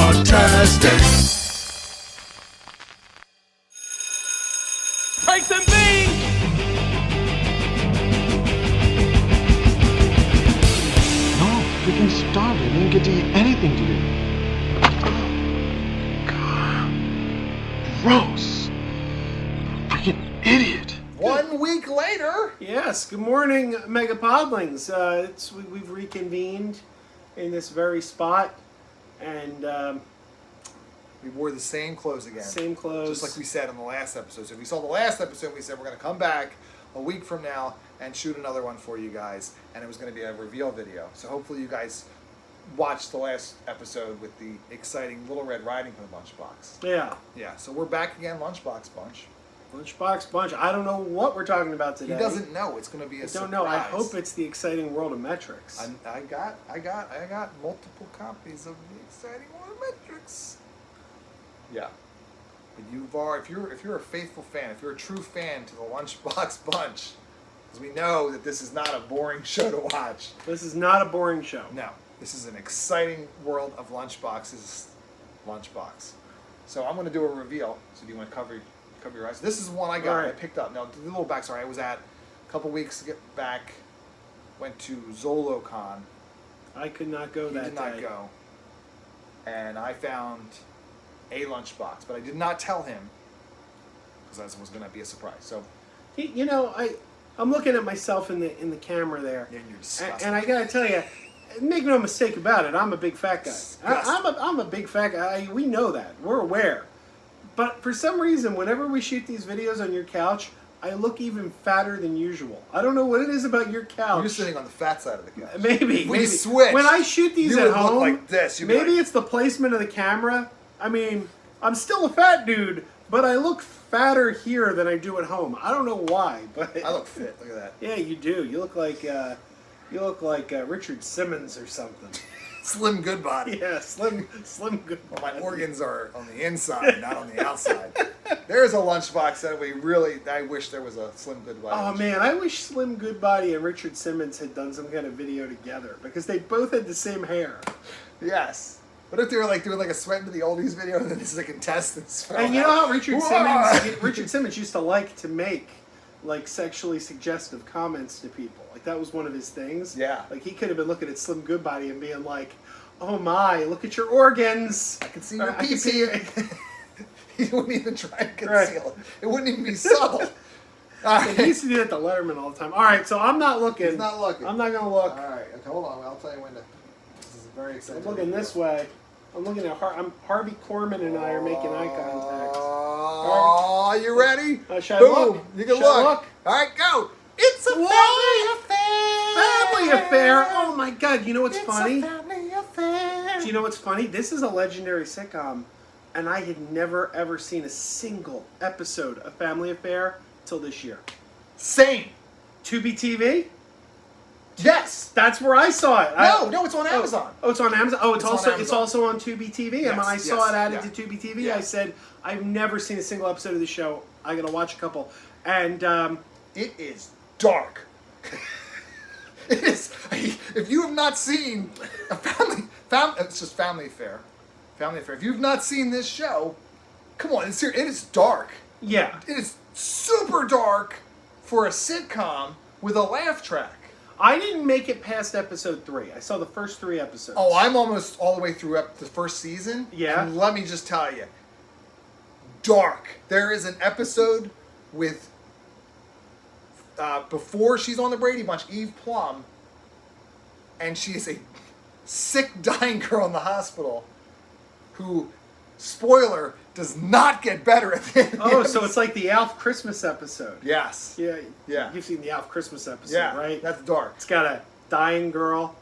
MegaPodTastic. Take them beans! No, freaking starved. I didn't get to eat anything today. God. Gross. Freaking idiot. 1 week later. Yes, good morning, MegaPodlings. We've reconvened in this very spot, and We wore the same clothes again. same clothes. Just like we said in the last episode. So if you saw the last episode, we said we're going to come back a week from now and shoot another one for you guys. And it was going to be a reveal video. So hopefully you guys watched the last episode with the exciting Little Red Riding Hood Lunchbox. Yeah, Yeah, so we're back again, Lunchbox Bunch. Lunchbox Bunch. I don't know what we're talking about today. He doesn't know. It's going to be a I surprise. don't know. I hope it's the exciting world of metrics. I got multiple copies of the exciting world of metrics. Yeah. But if you're a faithful fan, if you're a true fan to the Lunchbox Bunch, because we know that this is not a boring show to watch. This is not a boring show. No. This is an exciting world of Lunchbox's Lunchbox. So I'm going to do a reveal. So do you want to cover your eyes? This is one I got. All right. I picked up. Now, the little backstory. I was at a couple weeks back, went to Zolocon. I could not go He that did not day. go. And I found a lunchbox, but I did not tell him because that was going to be a surprise. So, I'm looking at myself in the camera there, yeah, you're disgusting. and I gotta tell you, make no mistake about it. I'm a big fat guy. Disgusting. I'm a big fat guy. We know that. We're aware. But for some reason, whenever we shoot these videos on your couch, I look even fatter than usual. I don't know what it is about your couch. You're sitting on the fat side of the couch. Maybe. If we switch, When I shoot these you at would home, look like this. You'd be maybe like, it's the placement of the camera. I mean, I'm still a fat dude, but I look fatter here than I do at home. I don't know why, but I look fit. Look at that. yeah, you do. You look like Richard Simmons or something. Slim good body. Yeah, slim good. Well, my organs are on the inside, not on the outside. There's a lunchbox that I wish there was a Slim good body. Oh man, I wish Slim Goodbody and Richard Simmons had done some kind of video together because they both had the same hair. Yes. What if they were doing a Sweat into the Oldies video and then this is the contestants? And you know how Richard Simmons used to like to make sexually suggestive comments to people. That was one of his things. Yeah. He could have been looking at Slim Goodbody and being like, "Oh my, look at your organs. I can see your I can PC. see your." He wouldn't even try and conceal Right. it. It wouldn't even be subtle. He used to do that to Letterman all the time. All right, so I'm not looking. He's not looking. I'm not gonna look. All right. Okay, hold on. I'll tell you when to. This is very exciting. I'm looking this way. I'm looking at Harvey Korman and I are making eye contact. Oh, you ready? Should I Boom. look? You can Should I look. look? All right, go. It's a family affair. Family affair. Oh my God! You know what's funny? It's a family affair. Do you know what's funny? This is a legendary sitcom, and I had never ever seen a single episode of Family Affair till this year. Same. Tubi TV? Yes. That's where I saw it. No, it's on Amazon. Oh, it's on Amazon. Oh, it's on also Amazon. on Tubi TV. And Yes, when I saw it added yeah. to Tubi TV, Yeah. I said, I've never seen a single episode of the show. I gotta watch a couple. And It is dark. It is. If you have not seen a it's just Family Affair. Family Affair. If you've not seen this show, come on, it is dark. yeah, It is super dark for a sitcom with a laugh track. I didn't make it past episode 3. I saw the first 3 episodes. Oh, I'm almost all the way through the first season. Yeah. And let me just tell you, dark. There is an episode with before she's on the Brady Bunch, Eve Plum, and she is a sick, dying girl in the hospital who, spoiler, does not get better at the end. Oh, so it's like the Alf Christmas episode. Yes. Yeah. Yeah. You've seen the Alf Christmas episode, Yeah, right? that's dark. It's got a dying girl.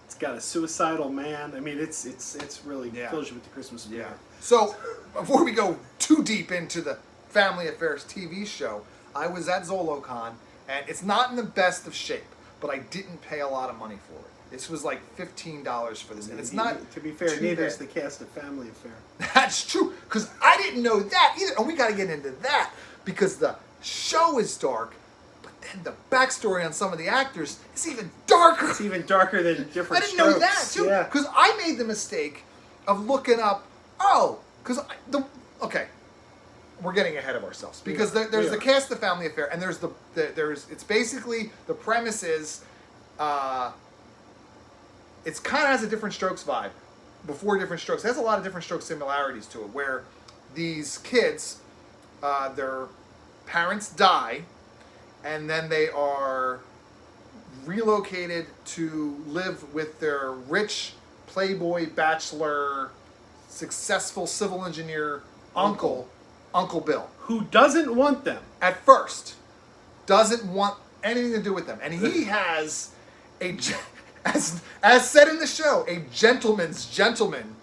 It's got a suicidal man. I mean, it's really Yeah. fills you with the Christmas spirit. Yeah. So, before we go too deep into the Family Affairs TV show, I was at Zolocon, and it's not in the best of shape, but I didn't pay a lot of money for it. This was like $15 for this, and it's not. To be fair, too neither is bad. the cast of Family Affair. That's true, because I didn't know that either, and we got to get into that because the show is dark, but then the backstory on some of the actors is even darker. It's even darker than different. I didn't know that Strokes. too, Yeah. because I made the mistake of looking up, okay, we're getting ahead of ourselves. Because there's the cast of Family Affair, and it's basically, the premise is, it's kind of has a Different Strokes vibe. Before Different Strokes. It has a lot of Different Strokes similarities to it, where these kids, their parents die, and then they are relocated to live with their rich playboy bachelor, successful civil engineer Uncle Bill. Who doesn't want them. At first, doesn't want anything to do with them. And he has as said in the show, a gentleman's gentleman,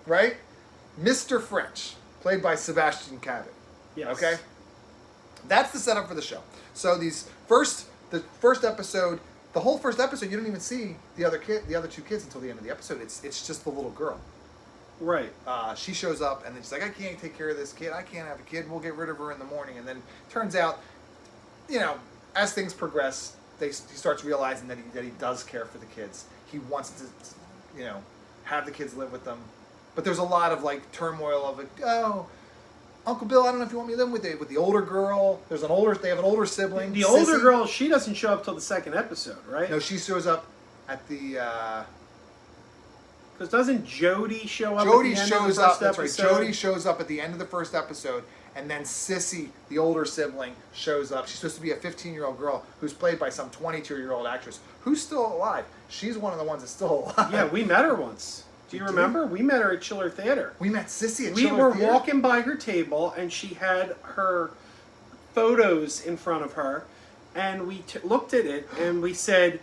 right? Mr. French, played by Sebastian Cabot. Yes. Okay? That's the setup for the show. So the first episode, the whole first episode, you don't even see the other two kids until the end of the episode. It's just the little girl. Right. She shows up, and then she's like, I can't take care of this kid. I can't have a kid. We'll get rid of her in the morning. And then turns out, as things progress, he starts realizing that he does care for the kids. He wants to, have the kids live with them. But there's a lot of turmoil of Uncle Bill, I don't know if you want me to live with the older girl. They have an older sibling. The older girl, she doesn't show up till the second episode, right? No, she shows up at the. Because doesn't Jody show up? Jody at the end shows of the up. first That's episode? right. Jody shows up at the end of the first episode, and then Sissy, the older sibling, shows up. She's supposed to be a 15-year-old girl who's played by some 22-year-old actress who's still alive. She's one of the ones that's still alive. Yeah, we met her once. Do you remember? We met her at Chiller Theater. We met Sissy at Chiller Theater. We were Theater? walking by her table, and she had her photos in front of her, and we looked at it, and we said,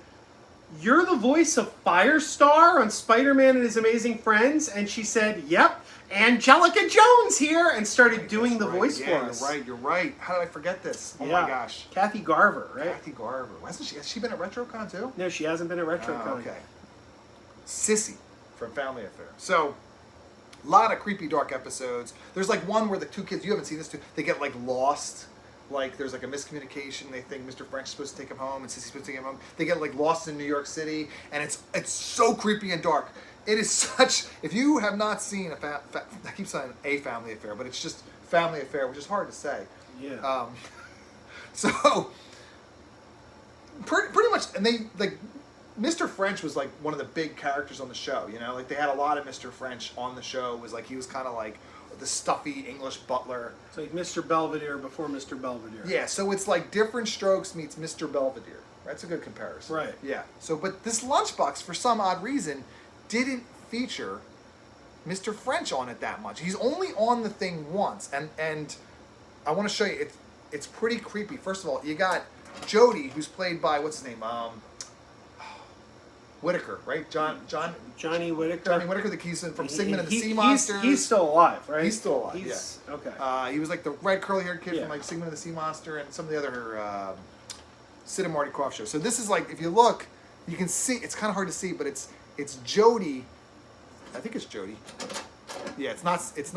"You're the voice of Firestar on Spider-Man and His Amazing Friends?" And she said, "Yep, Angelica Jones here," and started doing the voice for us. You're right. How did I forget this? Oh Yeah. my gosh. Kathy Garver, right? Kathy Garver. Has she been at RetroCon too? No, she hasn't been at RetroCon. Oh, okay. Sissy from Family Affair. So, a lot of creepy, dark episodes. There's one where the two kids, you haven't seen this too, they get lost. There's a miscommunication. They think Mr. French is supposed to take him home and Sissy's supposed to take him home. They get lost in New York City, and it's so creepy and dark. It is such. If you have not seen I keep saying a Family Affair, but it's just Family Affair, which is hard to say. Yeah. So pretty much, and they Mr. French was one of the big characters on the show. They had a lot of Mr. French on the show. It was he was kind of the stuffy English butler. It's like Mr. Belvedere before Mr. Belvedere. Yeah, so it's Different Strokes meets Mr. Belvedere. That's a good comparison. Right. Yeah. So, but this Lunchbox, for some odd reason, didn't feature Mr. French on it that much. He's only on the thing once, and I want to show you. It's pretty creepy. First of all, you got Jody, who's played by what's his name? Whitaker, right? Johnny Whitaker. Johnny Whitaker, the keys from Sigmund and the Sea Monsters. He's still alive, right? He's still alive. Okay. He was the red curly-haired kid from Sigmund and the Sea Monster and some of the other Sid and Marty Krofft shows. So this is if you look, you can see. It's kind of hard to see, but it's Jody. I think it's Jody. Yeah, it's not. What's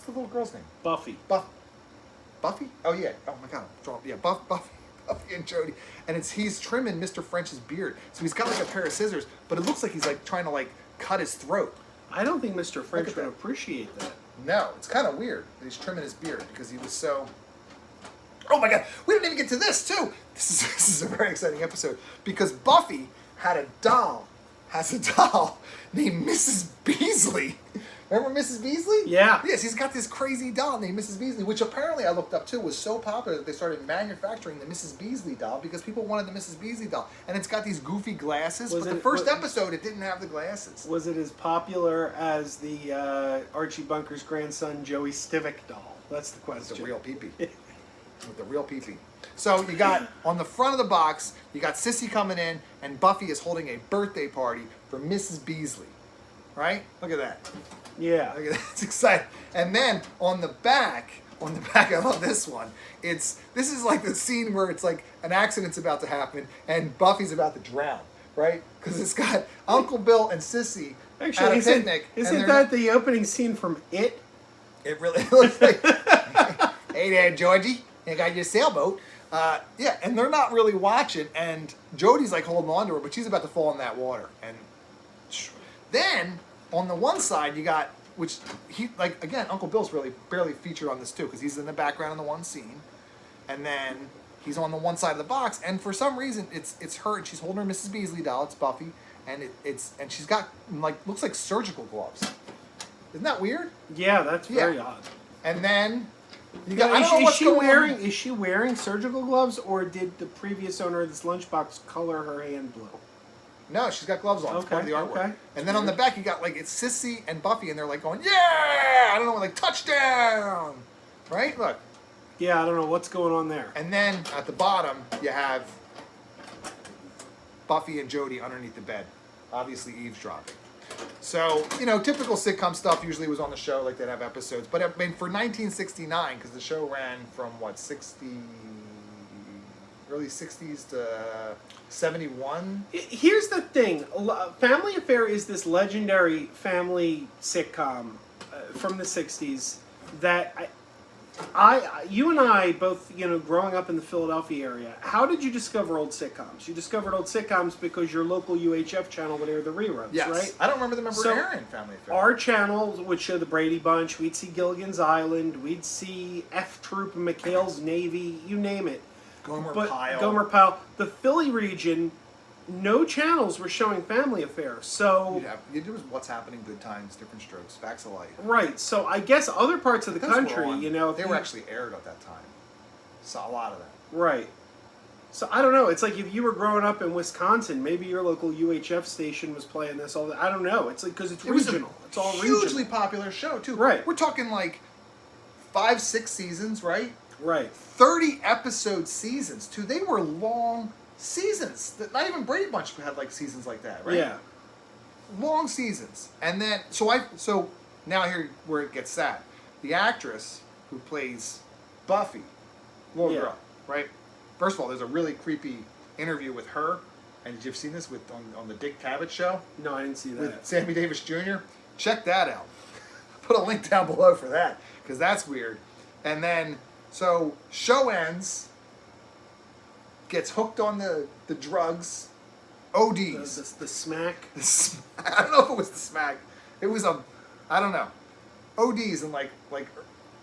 the little girl's name? Buffy. Buffy? Oh yeah. Oh my God. Yeah, Buffy and Jody, and he's trimming Mr. French's beard, so he's got a pair of scissors, but it looks like he's trying to cut his throat. I don't think Mr. French would appreciate that. No, it's kind of weird that he's trimming his beard because he was so. Oh my God, we didn't even get to this too. This is a very exciting episode because Buffy has a doll named Mrs. Beasley. Remember Mrs. Beasley? Yeah. Yes, he's got this crazy doll named Mrs. Beasley, which apparently I looked up too was so popular that they started manufacturing the Mrs. Beasley doll because people wanted the Mrs. Beasley doll. And it's got these goofy glasses, but the first episode it didn't have the glasses. Was it as popular as the Archie Bunker's grandson Joey Stivic doll? That's the question. With the real pee-pee. With the real pee-pee. So you got, on the front of the box, you got Sissy coming in, and Buffy is holding a birthday party for Mrs. Beasley. Right? Look at that. Yeah. Look at that. It's exciting. And then on the back, I love this one. This is the scene where it's an accident's about to happen, and Buffy's about to drown. Right? Because it's got Uncle Bill and Sissy at a picnic. Isn't that the opening scene from It? It really looks like, hey there, Georgie. I got your sailboat. Yeah, and they're not really watching, and Jodie's holding on to her, but she's about to fall in that water. And then on the one side you got, which he like again, Uncle Bill's really barely featured on this too because he's in the background in the one scene, and then he's on the one side of the box, and for some reason it's her and she's holding her Mrs. Beasley doll. It's Buffy, and and she's got like looks like surgical gloves. Isn't that weird? Yeah, that's very odd. And then you Now, got. I don't know what's going on. Is she wearing surgical gloves, or did the previous owner of this lunchbox color her hand blue? No, she's got gloves on. It's part of the artwork. Okay. And then on the back, you got like it's Sissy and Buffy, and they're like going, yeah! I don't know, like touchdown, right? Look. Yeah, I don't know what's going on there. And then at the bottom, you have Buffy and Jody underneath the bed, obviously eavesdropping. So, you know, typical sitcom stuff usually was on the show, like they'd have episodes. But I mean, for 1969, because the show ran from what, early 60s to 71? Here's the thing. Family Affair is this legendary family sitcom from the 60s that you and I both, you know, growing up in the Philadelphia area, how did you discover old sitcoms? You discovered old sitcoms because your local UHF channel would air the reruns, right? I don't remember them ever airing Family Affair. Our channel would show the Brady Bunch, we'd see Gilligan's Island, we'd see F Troop and McHale's Navy, you name it. Gomer Pyle. The Philly region, no channels were showing Family Affair, so... It was What's Happening, Good Times, Different Strokes, Facts of Life. Right, so I guess other parts of the country, you know... They were actually aired at that time. Saw a lot of them. Right. So I don't know, it's like if you were growing up in Wisconsin, maybe your local UHF station was playing this all the... I don't know, it's like, because it's regional. It's all regional. Hugely popular show, too. Right. We're talking like 5-6 seasons, right? Right. 30-episode seasons, too. They were long seasons. Not even Brady Bunch had like seasons like that, right? Yeah. Long seasons. And then, so now here where it gets sad. The actress who plays Buffy, little girl, right? First of all, there's a really creepy interview with her. And did you have seen this on the Dick Cavett show? No, I didn't see that. With Sammy Davis Jr.? Check that out. Put a link down below for that, because that's weird. And then, so, show ends, gets hooked on the drugs, ODs. The smack? I don't know if it was the smack. It was I don't know. ODs in like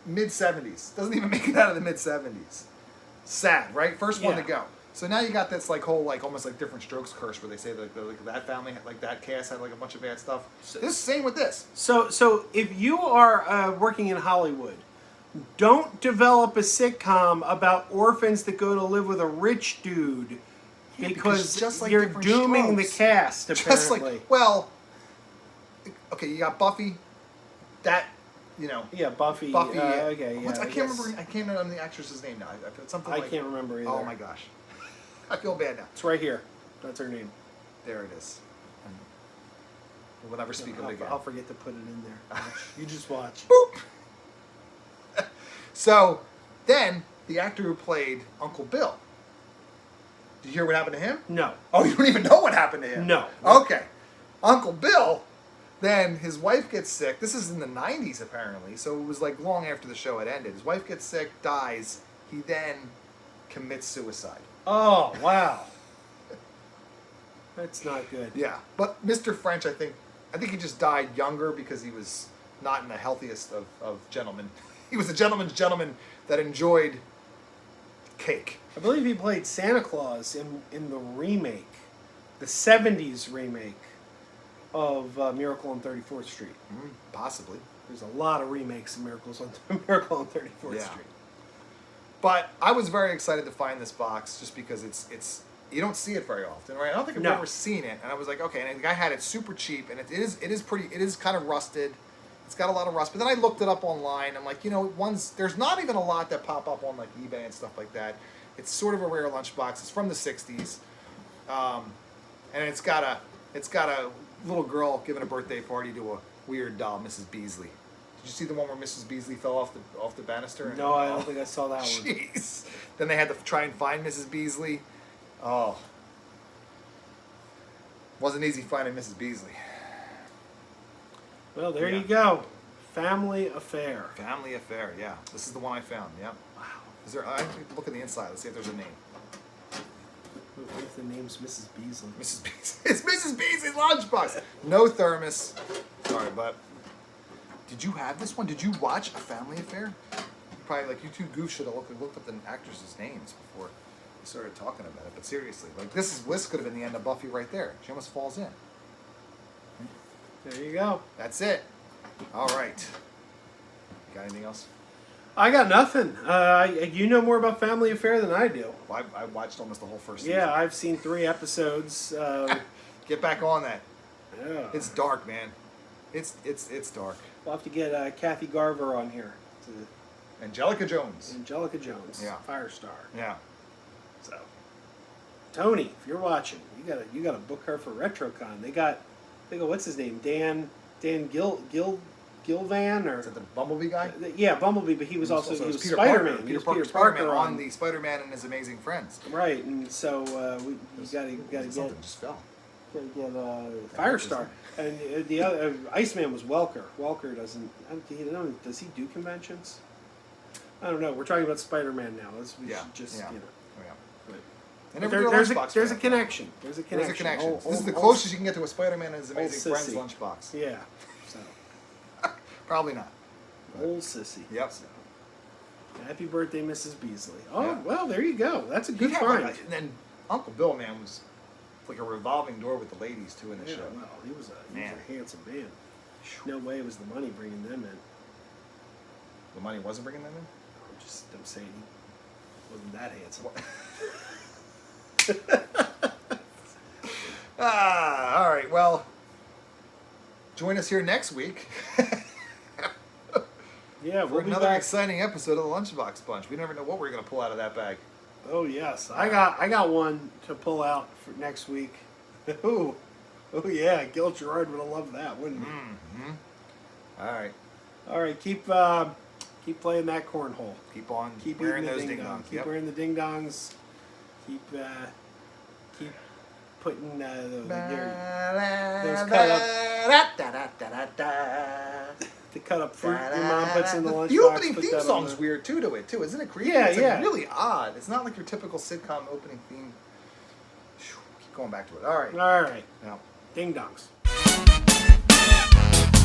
mid-70s. Doesn't even make it out of the mid-70s. Sad, right? First one to go. So now you got this like whole like almost like Different Strokes curse where they say that like that family, like that cast had like a bunch of bad stuff. Same with this. So if you are working in Hollywood, don't develop a sitcom about orphans that go to live with a rich dude because just like you're Different dooming Strokes. the cast, apparently. Just like, well, okay, you got Buffy, that, you know. Yeah, Buffy. Okay, yeah. I can't remember the actress's name now. Something I can't remember either. Oh my gosh. I feel bad now. It's right here. That's her name. There it is. We'll never speak of it again. I'll forget to put it in there. You just watch. Boop! So, then, the actor who played Uncle Bill. Did you hear what happened to him? No. Oh, you don't even know what happened to him? No. Okay. Uncle Bill, then his wife gets sick. This is in the 90s, apparently, so it was like long after the show had ended. His wife gets sick, dies. He then commits suicide. Oh, wow. That's not good. Yeah. But Mr. French, I think he just died younger because he was not in the healthiest of gentlemen. He was a gentleman's gentleman that enjoyed cake. I believe he played Santa Claus in the remake, the 70s remake of Miracle on 34th Street. Possibly. There's a lot of remakes of Miracle on 34th Street. But I was very excited to find this box just because it's you don't see it very often, right? I don't think I've ever seen it, and I was like, okay. And the guy had it super cheap, and it is kind of rusted. It's got a lot of rust. But then I looked it up online. I'm like, you know, there's not even a lot that pop up on like eBay and stuff like that. It's sort of a rare lunchbox. It's from the 60s, and it's got a little girl giving a birthday party to a weird doll, Mrs. Beasley. Did you see the one where Mrs. Beasley fell off the banister? No, I don't think I saw that one. Jeez. Then they had to try and find Mrs. Beasley. Oh. Wasn't easy finding Mrs. Beasley. Well, there you go. Family Affair. Family Affair, yeah. This is the one I found, yeah. Wow. I have to look at the inside. Let's see if there's a name. What if the name's Mrs. Beasley? Mrs. Beasley. It's Mrs. Beasley's lunchbox. No thermos. Sorry, but did you have this one? Did you watch A Family Affair? Probably like you two goofs should have looked up the actresses' names before we started talking about it. But seriously, like this could have been the end of Buffy right there. She almost falls in. There you go. That's it. All right. You got anything else? I got nothing. You know more about Family Affair than I do. Well, I watched almost the whole first season. Yeah, I've seen 3 episodes. Get back on that. Yeah. It's dark, man. It's dark. We'll have to get Kathy Garver on here. Angelica Jones. Angelica Jones. Yeah. Firestar. Yeah. So, Tony, if you're watching, you gotta book her for RetroCon. They go, what's his name? Dan Gilvan, or is that the Bumblebee guy? Yeah, Bumblebee, but he was Peter Spider-Man. Peter Parker on the Spider-Man and His Amazing Friends. Right, and so you gotta get something just fell. Firestar, and the other Iceman was Welker. Welker doesn't does he do conventions? I don't know. We're talking about Spider-Man now. Should just Yeah. But there's a connection. There's a connection. This is the closest you can get to a Spider-Man and His Amazing Friends lunchbox. Yeah. So. Probably not. Old sissy. Yep. So. Happy birthday, Mrs. Beasley. Oh, well, there you go. That's a good find. And then Uncle Bill, man, was like a revolving door with the ladies, too, in the show. Well, he was a handsome man. No way was the money bringing them in. The money wasn't bringing them in? I'm saying he wasn't that handsome. All right. Well, join us here next week. Yeah, for another exciting episode of the Lunchbox Bunch. We never know what we're going to pull out of that bag. Oh yes, I got one to pull out for next week. Oh yeah, Gil Gerard would have loved that, wouldn't he? Mm-hmm. All right. Keep playing that cornhole. Keep wearing those ding-dongs. Keep wearing the ding-dongs. Keep putting those cut up the cut up fruit your mom puts in the lunchbox. The opening theme song's weird to it too, isn't it? Creepy. Yeah, it's yeah. Really odd. It's not like your typical sitcom opening theme. Keep going back to it. All right. Now, ding-dongs.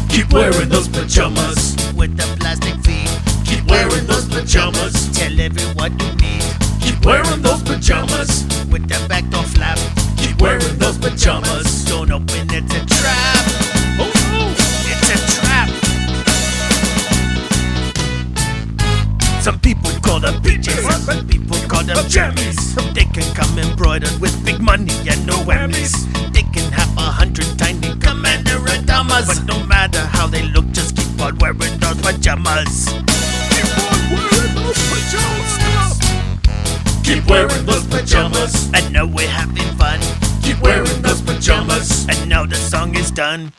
Keep wearing those pajamas with the plastic feet. Keep wearing those pajamas. Tell everyone you meet. Keep wearing those pajamas with the back door flap. Keep wearing those pajamas. Don't open, it's a trap. Oh no, it's a trap. Some people call them PJs, some people call them jammies. They can come embroidered with big money and no whammies. They can have 100 tiny commander Adamas, but no matter how they look, just keep on wearing those pajamas. Keep on wearing those pajamas. Keep wearing those pajamas. And now we're having fun. Keep wearing those pajamas. And now the song is done.